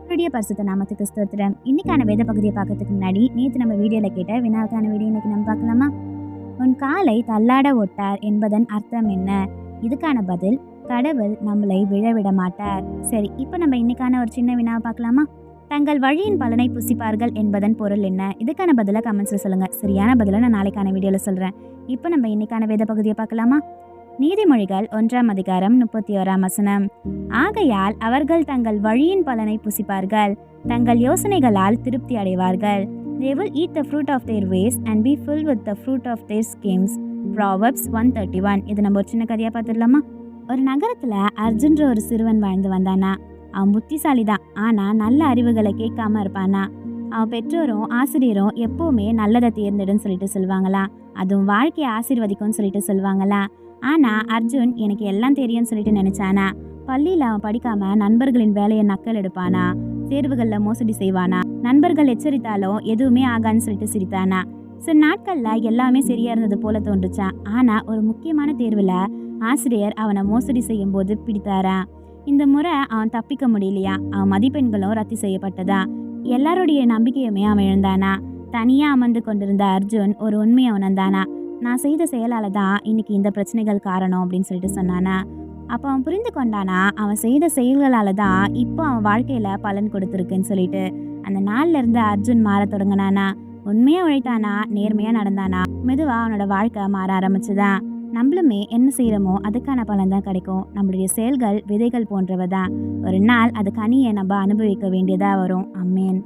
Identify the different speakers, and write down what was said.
Speaker 1: கர்த்தருடைய பரிசுத்த நாமத்துக்கு ஸ்தோத்திரம். இன்னைக்கான வேத பகுதியை பார்க்கறதுக்கு முன்னாடி நேற்று நம்ம வீடியோல கேட்ட வினாவுக்கான வீடியோ இன்னைக்கு நம்ம பார்க்கலாமா? உன் காலை தள்ளாட ஒட்டார் என்பதன் அர்த்தம் என்ன? இதுக்கான பதில், கடவுள் நம்மளை விழவிட மாட்டார். சரி, இப்போ நம்ம இன்னைக்கான ஒரு சின்ன வினாவை பார்க்கலாமா? தங்கள் வழியின் பலனை புசிப்பார்கள் என்பதன் பொருள் என்ன? இதுக்கான பதிலை கமெண்ட்ஸ்ல சொல்லுங்க. சரியான பதிலை நான் நாளைக்கான வீடியோல சொல்றேன். இப்போ நம்ம இன்னைக்கான வேத பகுதியை பார்க்கலாமா? நீதிமொழிகள் 1ஆம் அதிகாரம் 31ஆம் வசனம். ஆகையால் அவர்கள் தங்கள் வழியின் பலனை புசிப்பார்கள், தங்கள் யோசனைகளால் திருப்தி அடைவார்கள். They will eat the fruit of their ways and be filled with the fruit of their schemes. Proverbs 131. இது நம்ம ஒரு சின்ன கதையா பார்த்துடலாமா? ஒரு நகரத்துல அர்ஜுன்ற ஒரு சிறுவன் வாழ்ந்து வந்தானா. அவன் புத்திசாலி தான், ஆனா நல்ல அறிவுகளை கேட்காம இருப்பானா. அவன் பெற்றோரும் ஆசிரியரும் எப்பவுமே நல்லதை தேர்ந்தெடுன்னு சொல்லிட்டு சொல்லுவாங்களாம். அதுவும் வாழ்க்கையை ஆசீர்வதிக்கும்னு சொல்லிட்டு சொல்லுவாங்களாம். ஆனா அர்ஜுன் எனக்கு எல்லாம் தெரியும்னு சொல்லிட்டு நினைச்சானா. பள்ளியில அவன் படிக்காம நண்பர்களின் வேலையை நக்கல் எடுப்பானா, தேர்வுகள்ல மோசடி செய்வானா, நண்பர்கள் எச்சரித்தாலும் எதுவுமே ஆகான்னு சொல்லிட்டு சிரித்தானா. சில நாட்கள்ல எல்லாமே சரியா இருந்தது போல தோன்றுச்சான். ஆனா ஒரு முக்கியமான தேர்வுல ஆசிரியர் அவனை மோசடி செய்யும் போது பிடித்தாரா. இந்த முறை அவன் தப்பிக்க முடியலையா. அவன் மதிப்பெண்களும் ரத்து செய்யப்பட்டதா. எல்லாருடைய நம்பிக்கையுமே அவன் இழந்தானா. தனியா அமர்ந்து கொண்டிருந்த அர்ஜுன் ஒரு உண்மையை உணர்ந்தானா. நான் செய்த செயலால தான் இன்னைக்கு இந்த பிரச்சனைகள் காரணம் அப்படின்னு சொல்லிட்டு சொன்னானா. அப்போ அவன் புரிந்து கொண்டானா, அவன் செய்த செயல்களால தான் இப்போ அவன் வாழ்க்கையில பலன் கொடுத்துருக்குன்னு சொல்லிட்டு. அந்த நாள்ல இருந்து அர்ஜுன் மாற தொடங்கினானா. உண்மையா உழைத்தானா, நேர்மையா நடந்தானா, மெதுவா அவனோட வாழ்க்கை மாற ஆரம்பிச்சுதான். நம்மளுமே என்ன செய்யறோமோ அதுக்கான பலன் தான் கிடைக்கும். நம்மளுடைய செயல்கள் விதைகள் போன்றவதான். ஒரு நாள் அது கனியை நம்ம அனுபவிக்க வேண்டியதா வரும். அம்மேன்.